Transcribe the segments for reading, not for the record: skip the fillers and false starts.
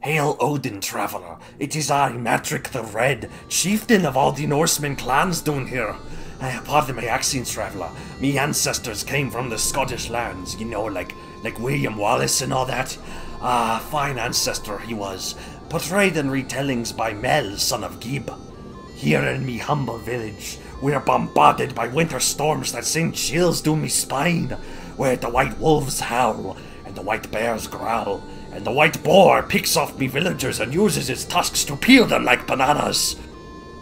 Hail Odin, traveller. It is I, Matrick the Red, chieftain of all the Norsemen clans down here. Pardon my accent, traveller. Me ancestors came from the Scottish lands, you know, like William Wallace and all that. Fine ancestor he was, portrayed in retellings by Mel, son of Gib. Here in me humble village, we're bombarded by winter storms that send chills down me spine, where the white wolves howl, and the white bears growl, and the white boar picks off me villagers and uses its tusks to peel them like bananas.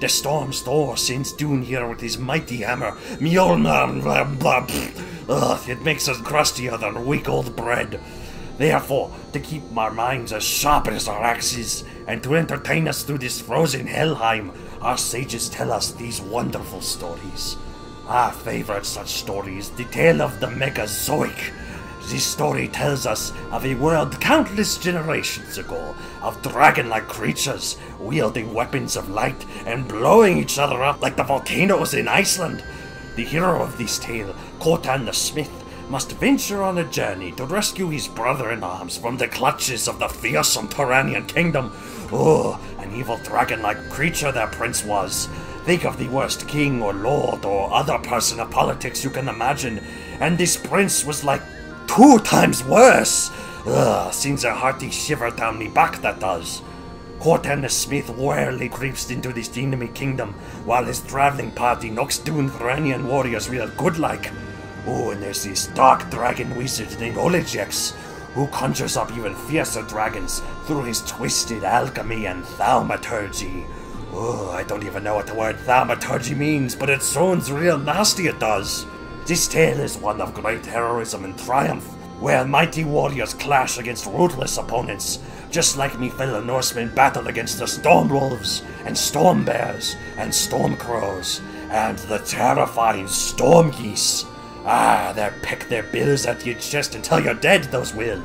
The storm's Thor sends down here with his mighty hammer, Mjolnir, it makes us crustier than weak old bread. Therefore, to keep our minds as sharp as our axes, and to entertain us through this frozen Helheim, our sages tell us these wonderful stories. Our favorite such story is the tale of the Megazoic. This story tells us of a world countless generations ago, of dragon-like creatures wielding weapons of light and blowing each other up like the volcanoes in Iceland. The hero of this tale, Khotan the Smith, must venture on a journey to rescue his brother-in-arms from the clutches of the fearsome Turanian kingdom. Oh, an evil dragon-like creature that prince was. Think of the worst king or lord or other person of politics you can imagine, and this prince was like 2 times worse. Sends a hearty shiver down me back, that does. Khotan the Smith warily creeps into this enemy kingdom, while his traveling party knocks down Turanian warriors real good like. Oh, and there's this dark dragon wizard named Olejex, who conjures up even fiercer dragons through his twisted alchemy and thaumaturgy. Oh, I don't even know what the word thaumaturgy means, but it sounds real nasty, it does. This tale is one of great heroism and triumph, where mighty warriors clash against ruthless opponents, just like me fellow Norsemen battle against the storm wolves, and storm bears, and storm crows, and the terrifying storm geese. They'll peck their bills at your chest until you're dead, those will.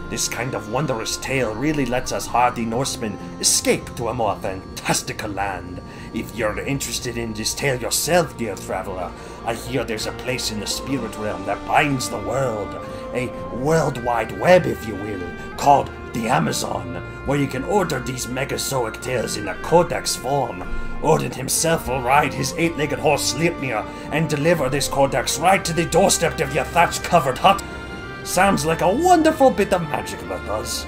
This kind of wondrous tale really lets us hardy Norsemen escape to a more fantastical land. If you're interested in this tale yourself, dear traveller, I hear there's a place in the spirit realm that binds the world, a worldwide web, if you will, called the Amazon, where you can order these Megazoic tales in a codex form. Odin himself will ride his 8-legged horse Sleipnir and deliver this codex right to the doorstep of your thatch-covered hut. Sounds like a wonderful bit of magic, that does.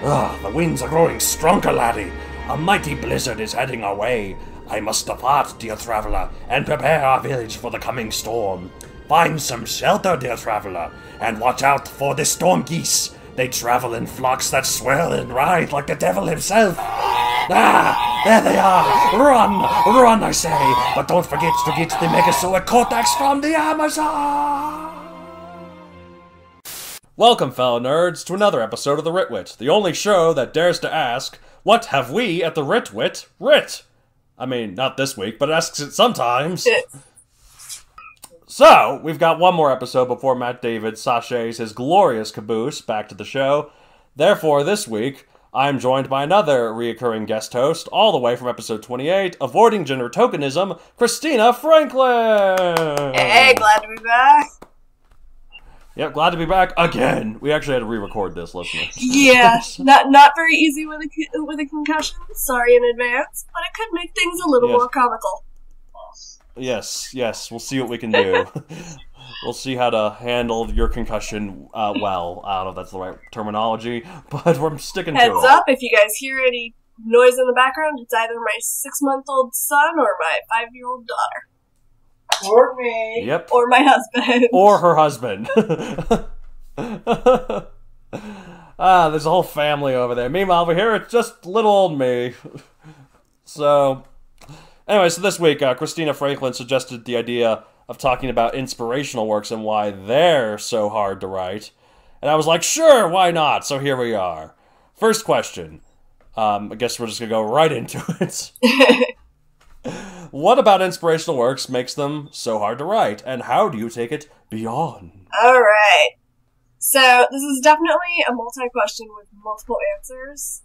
The winds are growing stronger, laddie. A mighty blizzard is heading our way. I must depart, dear traveller, and prepare our village for the coming storm. Find some shelter, dear traveller, and watch out for the storm geese. They travel in flocks that swirl and writhe like the devil himself. There they are! Run! Run, I say! But don't forget to get the Megazoic Codex from the Amazon! Welcome, fellow nerds, to another episode of the Writ, the only show that dares to ask, what have we at the Writ writ? I mean, not this week, but asks it sometimes. So, we've got one more episode before Matt David sachets his glorious caboose back to the show. Therefore, this week, I'm joined by another reoccurring guest host, all the way from episode 28, avoiding gender tokenism, Christina Franklin! Hey, glad to be back. Yep, glad to be back again. We actually had to re-record this, listeners. Yeah, not very easy with a concussion. Sorry in advance, but it could make things a little more comical. Yes, we'll see what we can do. We'll see how to handle your concussion well. I don't know if that's the right terminology, but we're sticking to it. Heads up, if you guys hear any noise in the background, it's either my 6-month-old son or my 5-year-old daughter. Or me. Yep. Or my husband. Or her husband. There's a whole family over there. Meanwhile, over here, it's just little old me. So, anyway, so this week, Christina Franklin suggested the idea of talking about inspirational works and why they're so hard to write. And I was like, sure, why not? So here we are. First question. I guess we're just going to go right into it. What about inspirational works makes them so hard to write, and how do you take it beyond? Alright. So, this is definitely a multi-question with multiple answers.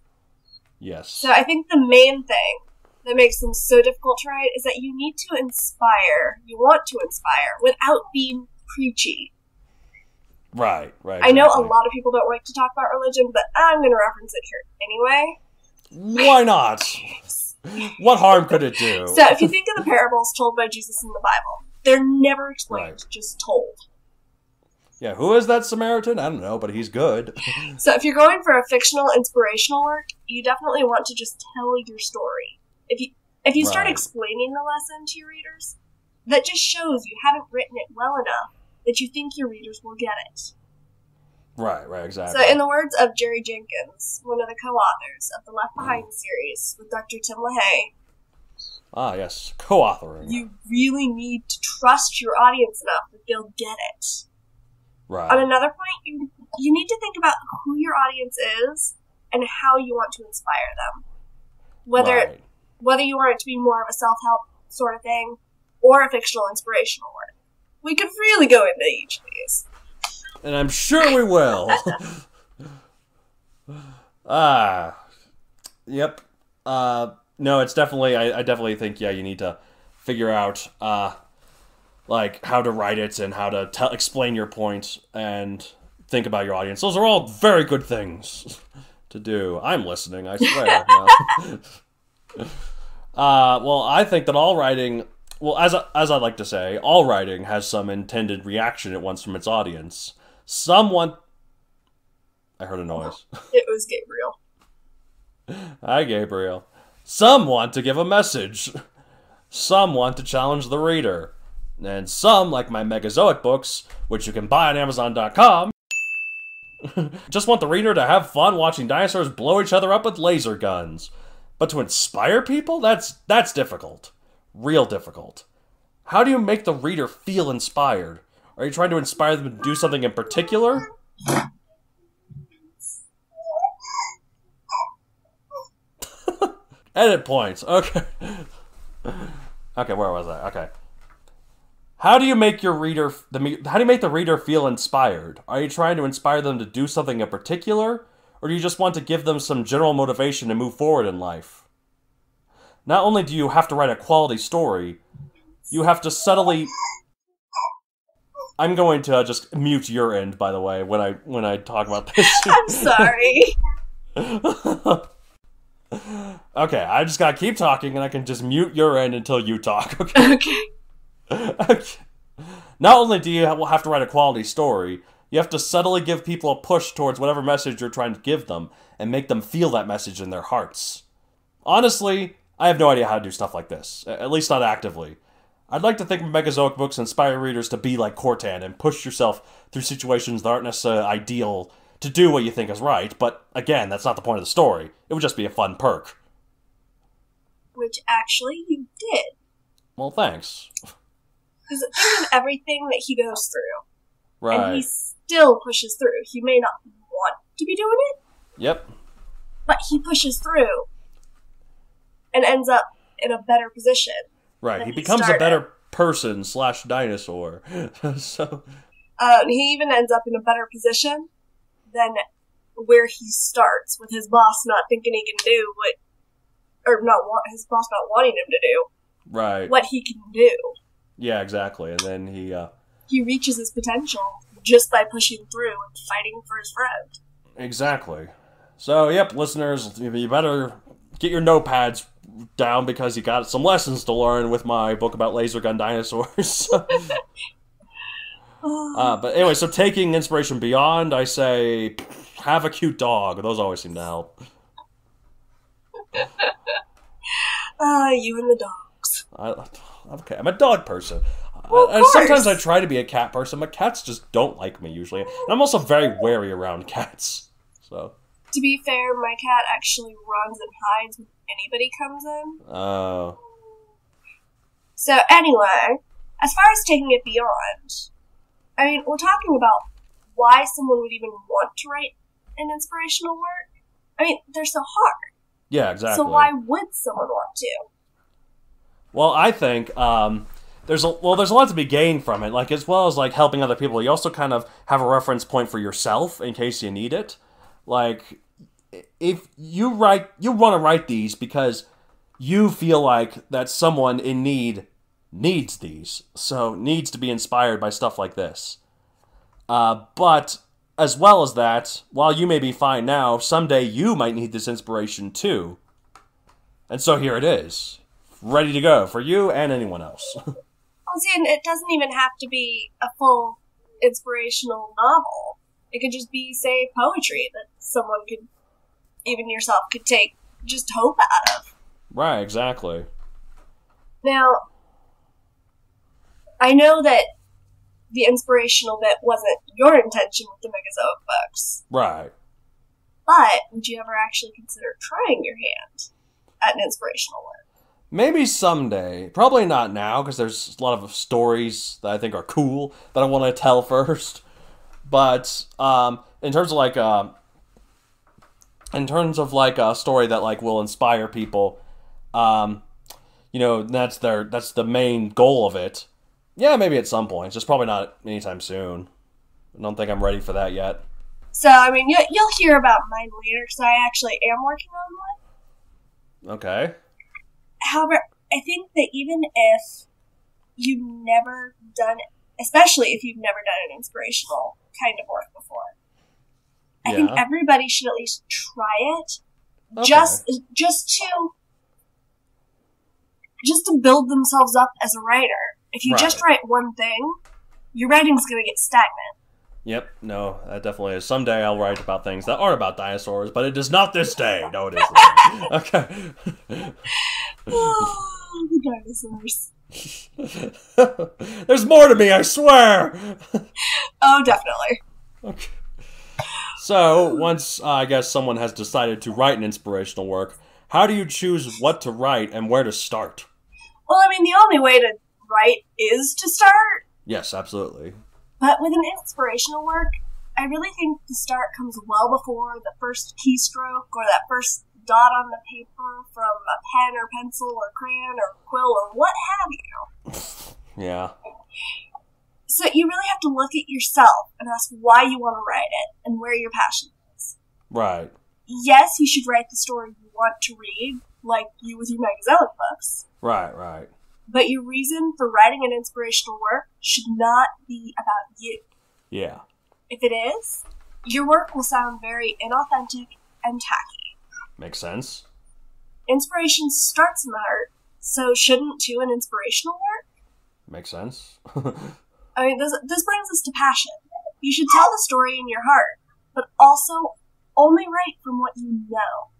Yes. So, I think the main thing that makes them so difficult to write is that you need to inspire, you want to inspire, without being preachy. Right. I know a lot of people don't like to talk about religion, but I'm going to reference it here anyway. Why not? What harm could it do? So if you think of the parables told by Jesus in the Bible, they're never explained, just told. Yeah, who is that Samaritan? I don't know, but he's good. So if you're going for a fictional, inspirational work, you definitely want to just tell your story. If you start explaining the lesson to your readers, that just shows you haven't written it well enough that you think your readers will get it. Right, exactly. So in the words of Jerry Jenkins, one of the co-authors of the Left Behind series with Dr. Tim LaHaye, ah, yes, co-authoring. You really need to trust your audience enough that they'll get it. Right. On another point, you need to think about who your audience is and how you want to inspire them. Whether you want it to be more of a self-help sort of thing or a fictional inspirational work. We could really go into each of these. And I'm sure we will. Yep. No, it's definitely, I definitely think, you need to figure out, like, how to write it and how to explain your point and think about your audience. Those are all very good things to do. I'm listening, I swear. Well, I think that all writing, well, as I like to say, all writing has some intended reaction it wants from its audience. I heard a noise. It was Gabriel. Hi, Gabriel. Some want to give a message. Some want to challenge the reader. And some, like my Megazoic books, which you can buy on Amazon.com, just want the reader to have fun watching dinosaurs blow each other up with laser guns. But to inspire people, that's difficult. Real difficult. How do you make the reader feel inspired? Are you trying to inspire them to do something in particular? Edit points. Okay. Okay, where was I? Okay. How do you make the reader feel inspired? Are you trying to inspire them to do something in particular, or do you just want to give them some general motivation to move forward in life? Not only do you have to write a quality story, you have to subtly... I'm going to just mute your end, by the way, when I talk about this. I'm sorry. Okay, I just gotta keep talking, and I can just mute your end until you talk. Okay. Okay. Not only do you have to write a quality story, you have to subtly give people a push towards whatever message you're trying to give them, and make them feel that message in their hearts. Honestly, I have no idea how to do stuff like this, at least not actively. I'd like to think Megazoic books inspire readers to be like Cortan and push yourself through situations that aren't necessarily ideal to do what you think is right, but again, that's not the point of the story. It would just be a fun perk. Which actually you did. Well, thanks. Because think of everything that he goes through. Right. And he still pushes through. He may not want to be doing it. Yep. But he pushes through. And ends up in a better position. Right, he becomes a better person / dinosaur. So. He even ends up in a better position than where he starts, with his boss not thinking he can do his boss not wanting him to do. Right. What he can do. Yeah, exactly. And then he reaches his potential just by pushing through and fighting for his friend. Exactly. So, yep, listeners, you better get your notepads down because you got some lessons to learn with my book about laser gun dinosaurs. But anyway, so taking inspiration beyond, I say, have a cute dog. Those always seem to help. You and the dogs. Okay, I'm a dog person. Well, sometimes I try to be a cat person, but cats just don't like me usually. And I'm also very wary around cats. So. To be fair, my cat actually runs and hides when anybody comes in. Oh. So anyway, as far as taking it beyond, I mean, we're talking about why someone would even want to write an inspirational work. I mean, they're so hard. Yeah, exactly. So why would someone want to? Well, I think there's a lot to be gained from it. Like, as well as like helping other people, you also kind of have a reference point for yourself in case you need it. Like, if you want to write these because you feel like that someone in need needs these, so needs to be inspired by stuff like this. But as well as that, while you may be fine now, someday you might need this inspiration too. And so here it is, ready to go for you and anyone else. Well, see, and it doesn't even have to be a full inspirational novel. It could just be, say, poetry that someone could, even yourself, could take just hope out of. Right, exactly. Now, I know that the inspirational bit wasn't your intention with the Megazoic books. Right. But would you ever actually consider trying your hand at an inspirational work? Maybe someday. Probably not now, because there's a lot of stories that I think are cool that I want to tell first. But in terms of like a story that like will inspire people, you know, that's the main goal of it. Yeah, maybe at some point. Just probably not anytime soon. I don't think I'm ready for that yet. So, I mean, you'll hear about mine later, because I actually am working on one. Okay. However, I think that even if you've never done it, especially if you've never done an inspirational kind of work before, I think everybody should at least try it, just to build themselves up as a writer. If you just write one thing, your writing's going to get stagnant. Yep, no, that definitely is. Someday I'll write about things that aren't about dinosaurs, but it is not this day. No, it isn't. Okay. Oh, the dinosaurs. There's more to me, I swear! Oh, definitely. Okay. So, once I guess someone has decided to write an inspirational work, how do you choose what to write and where to start? Well, I mean, the only way to write is to start. Yes, absolutely. But with an inspirational work, I really think the start comes well before the first keystroke or that first dot on the paper from a pen or pencil or crayon or quill or what have you. Yeah. So you really have to look at yourself and ask why you want to write it and where your passion is. Right. Yes, you should write the story you want to read, like you with your Megazoic books. Right, right. But your reason for writing an inspirational work should not be about you. Yeah. If it is, your work will sound very inauthentic and tacky. Makes sense. Inspiration starts in the heart, so shouldn't too an inspirational work? Makes sense. I mean, this brings us to passion. You should tell the story in your heart, but also only write from what you know.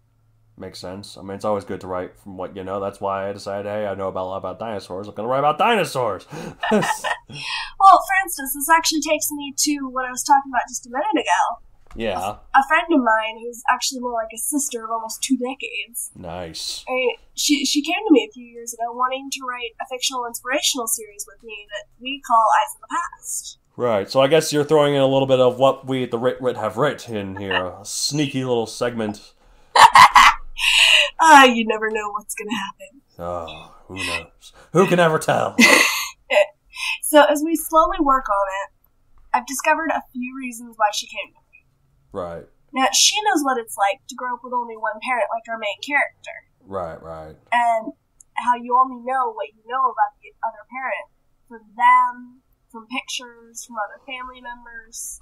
Makes sense. I mean, it's always good to write from what you know. That's why I decided, hey, I know a lot about dinosaurs. I'm going to write about dinosaurs. Well, for instance, this actually takes me to what I was talking about just a minute ago. Yeah. A friend of mine who's actually more like a sister of almost 2 decades. Nice. I mean, she came to me a few years ago wanting to write a fictional inspirational series with me that we call Eyes of the Past. Right, so I guess you're throwing in a little bit of what we at the Writ have writ in here. A sneaky little segment. You never know what's going to happen. Oh, who knows? Who can ever tell? So as we slowly work on it, I've discovered a few reasons why she came to me. Right. Now, she knows what it's like to grow up with only one parent like our main character. Right, right. And how you only know what you know about the other parent from them, from pictures, from other family members.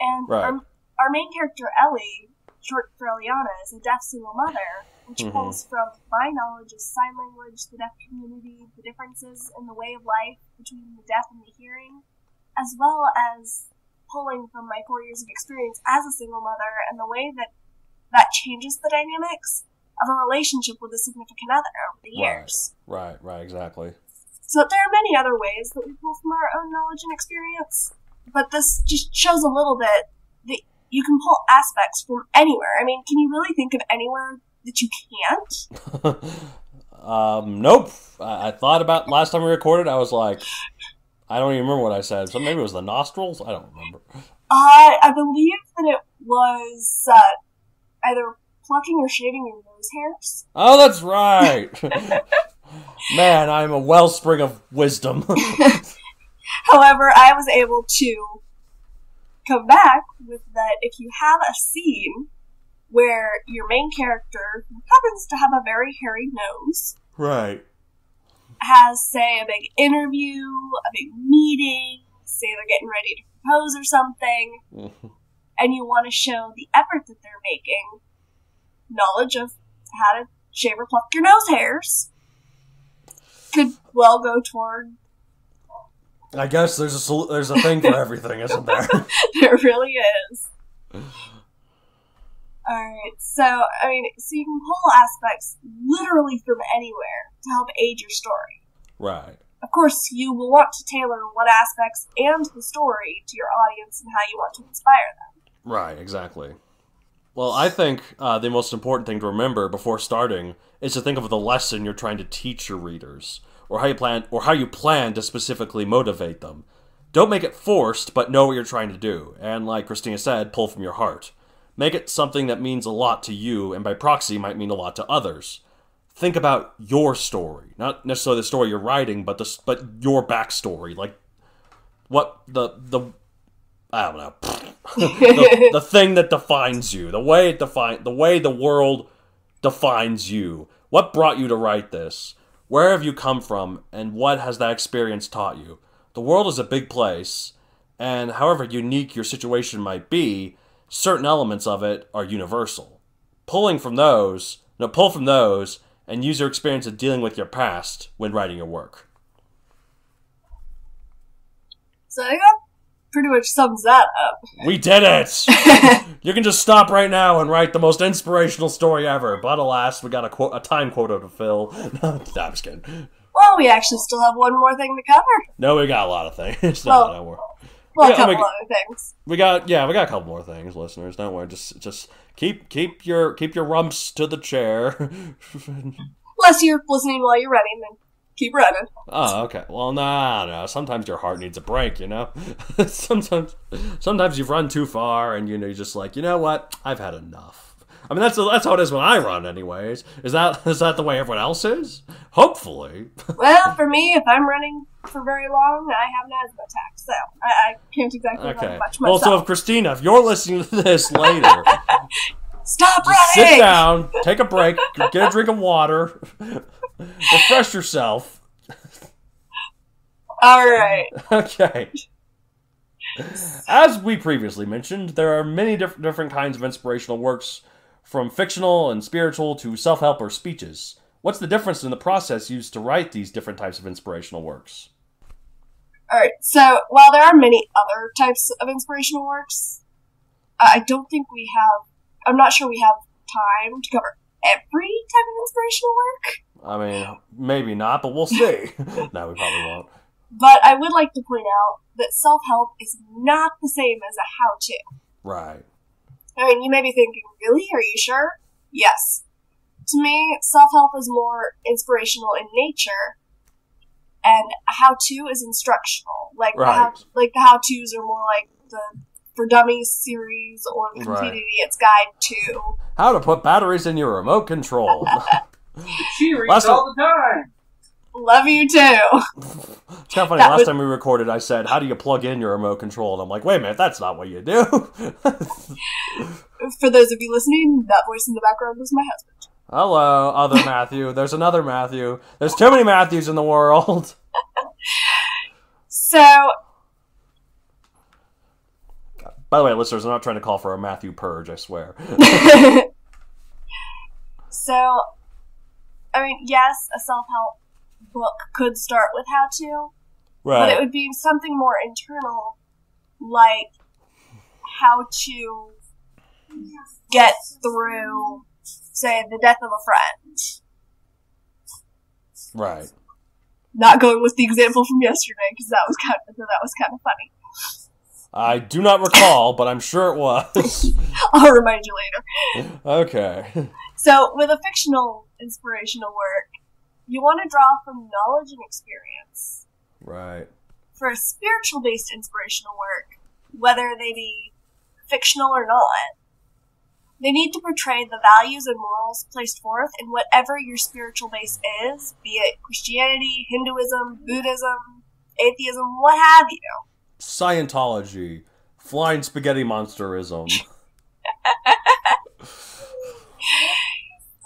And our main character, Ellie, short for Eliana, is a deaf single mother, which pulls from my knowledge of sign language, the deaf community, the differences in the way of life between the deaf and the hearing, as well as pulling from my 4 years of experience as a single mother and the way that changes the dynamics of a relationship with a significant other over the years. Right, exactly. So there are many other ways that we pull from our own knowledge and experience, but this just shows a little bit that you can pull aspects from anywhere. I mean, can you really think of anywhere that you can't? Nope. I thought about last time we recorded, I was like, I don't even remember what I said. So maybe it was the nostrils? I don't remember. I believe that it was either plucking or shaving your nose hairs. Oh, that's right. Man, I'm a wellspring of wisdom. However, I was able to come back with that if you have a scene where your main character, who happens to have a very hairy nose, right, has, say, a big interview, a big meeting, say they're getting ready to propose or something, and you want to show the effort that they're making, knowledge of how to shave or pluck your nose hairs could well go toward... I guess there's a thing for everything, isn't there? There really is. Alright, so you can pull aspects literally from anywhere to help aid your story. Right. Of course, you will want to tailor what aspects and the story to your audience and how you want to inspire them. Right, exactly. Well, I think the most important thing to remember before starting is to think of the lesson you're trying to teach your readers, or how you plan to specifically motivate them. Don't make it forced, but know what you're trying to do, and like Christina said, pull from your heart. Make it something that means a lot to you, and by proxy might mean a lot to others. Think about your story, not necessarily the story you're writing, but your backstory, like what the I don't know, the thing that defines you, the way the world defines you. What brought you to write this? Where have you come from, and what has that experience taught you? The world is a big place, and however unique your situation might be, certain elements of it are universal. Pull from those, and use your experience of dealing with your past when writing your work. So I think that pretty much sums that up. We did it! You can just stop right now and write the most inspirational story ever. But alas, we got a time quota to fill. No, I'm just kidding. Well, we actually still have one more thing to cover. No, we got a lot of things. Well, a couple other things. We got a couple more things, listeners. Don't worry. Just keep your rumps to the chair. Unless you're listening while you're running, then keep running. Oh, okay. Well, no. Sometimes your heart needs a break, you know? Sometimes you've run too far and, you're just like, you know what? I've had enough. I mean, that's how it is when I run anyways. Is that the way everyone else is? Hopefully. Well, for me, if I'm running for very long, I have an asthma attack, so I can't exactly run much myself. Well, so if you're listening to this later... Stop running! Sit down, take a break, get a drink of water, refresh yourself. Alright. Okay. As we previously mentioned, there are many different kinds of inspirational works, from fictional and spiritual to self-help or speeches. What's the difference in the process used to write these different types of inspirational works? Alright, so while there are many other types of inspirational works, I'm not sure we have time to cover every type of inspirational work. I mean, maybe not, but we'll see. No, we probably won't. But I would like to point out that self-help is not the same as a how-to. Right. I mean, you may be thinking, really? Are you sure? Yes. To me, self-help is more inspirational in nature, and a how-to is instructional. Like the how-tos are more like the For Dummies series or the Complete Idiot's Guide to How to Put Batteries in Your Remote Control. She reads all the time. Love you too. It's kind of funny. Last time we recorded, I said, "How do you plug in your remote control?" And I'm like, "Wait a minute, that's not what you do." For those of you listening, that voice in the background is my husband. Hello, other Matthew. There's another Matthew. There's too many Matthews in the world. So. By the way, listeners, I'm not trying to call for a Matthew purge, I swear. So, I mean, yes, a self-help book could start with how-to, but it would be something more internal, like how to get through, say, the death of a friend. Right. Not going with the example from yesterday, because that was kind of funny. I do not recall, but I'm sure it was. I'll remind you later. Okay. So, with a fictional inspirational work, you want to draw from knowledge and experience. Right. For a spiritual-based inspirational work, whether they be fictional or not, they need to portray the values and morals placed forth in whatever your spiritual base is, be it Christianity, Hinduism, Buddhism, atheism, what have you. Scientology. Flying spaghetti monsterism.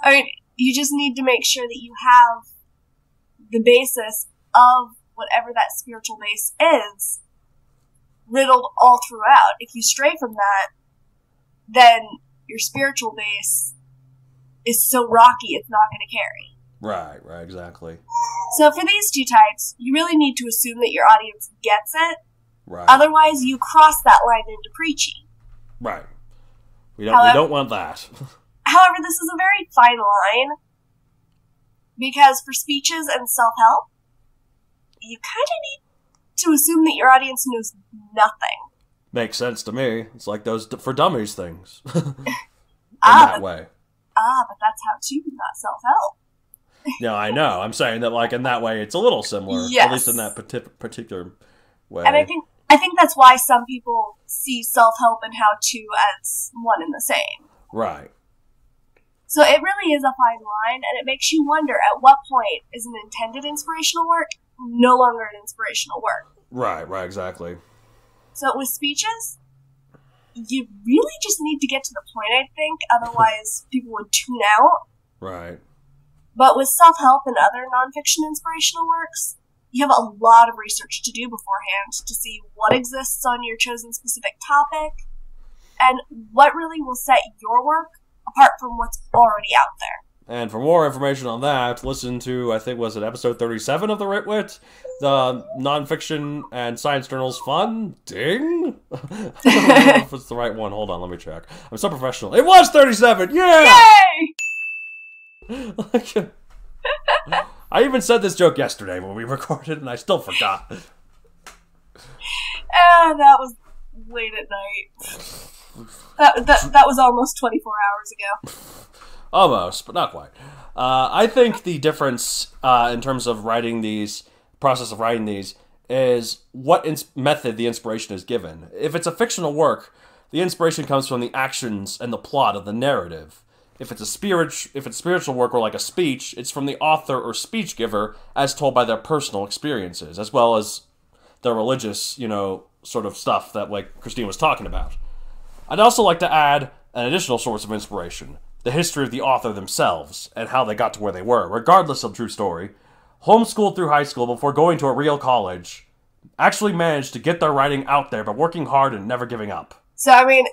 I mean, you just need to make sure that you have the basis of whatever that spiritual base is riddled all throughout. If you stray from that, then your spiritual base is so rocky it's not going to carry. Right, exactly. So for these two types, you really need to assume that your audience gets it. Right. Otherwise, you cross that line into preachy. Right. We don't want that. However, this is a very fine line, because for speeches and self-help, you kind of need to assume that your audience knows nothing. Makes sense to me. It's like those for dummies things. In that way. But that's how to, not self-help. Yeah, I know. I'm saying that, like, in that way, it's a little similar. Yes. At least in that particular way. And I think that's why some people see self-help and how-to as one and the same. Right. So it really is a fine line, and it makes you wonder at what point is an intended inspirational work no longer an inspirational work. Right, exactly. So with speeches, you really just need to get to the point, I think, otherwise people would tune out. Right. But with self-help and other nonfiction inspirational works, you have a lot of research to do beforehand to see what exists on your chosen specific topic, and what really will set your work apart from what's already out there. And for more information on that, listen to, I think, was it episode 37 of the Writ, the nonfiction and science journals fun? Ding? I don't know if it's the right one. Hold on, let me check. I'm so professional. It was 37! Yeah! Yay! I even said this joke yesterday when we recorded, and I still forgot. That was late at night. That was almost 24 hours ago. Almost, but not quite. I think the difference in terms of process of writing these, is what method the inspiration is given. If it's a fictional work, the inspiration comes from the actions and the plot of the narrative. If it's spiritual work or like a speech, it's from the author or speech giver as told by their personal experiences, as well as the religious, sort of stuff that like Christine was talking about. I'd also like to add an additional source of inspiration, the history of the author themselves and how they got to where they were, regardless of true story. Homeschooled through high school before going to a real college, actually managed to get their writing out there by working hard and never giving up. So, I mean,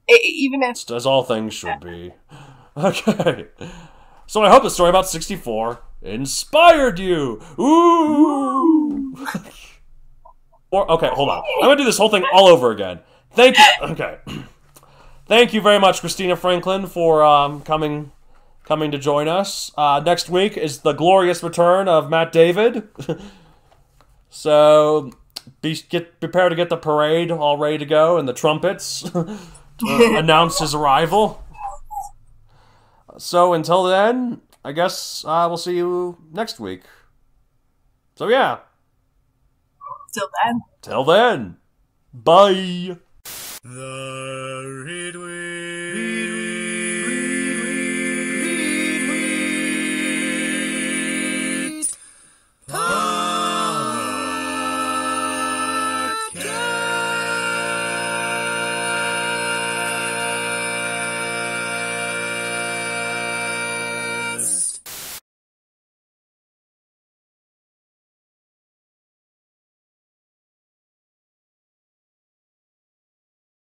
even if... As all things should be. Okay. So I hope the story about 64 inspired you. Ooh! Okay, hold on. I'm gonna do this whole thing all over again. Thank you. Okay. Thank you very much, Christina Franklin, for coming to join us. Next week is the glorious return of Matt David. So prepare to get the parade all ready to go and the trumpets announce his arrival. So until then, I guess we'll see you next week. So yeah. Till then. Bye. The Writ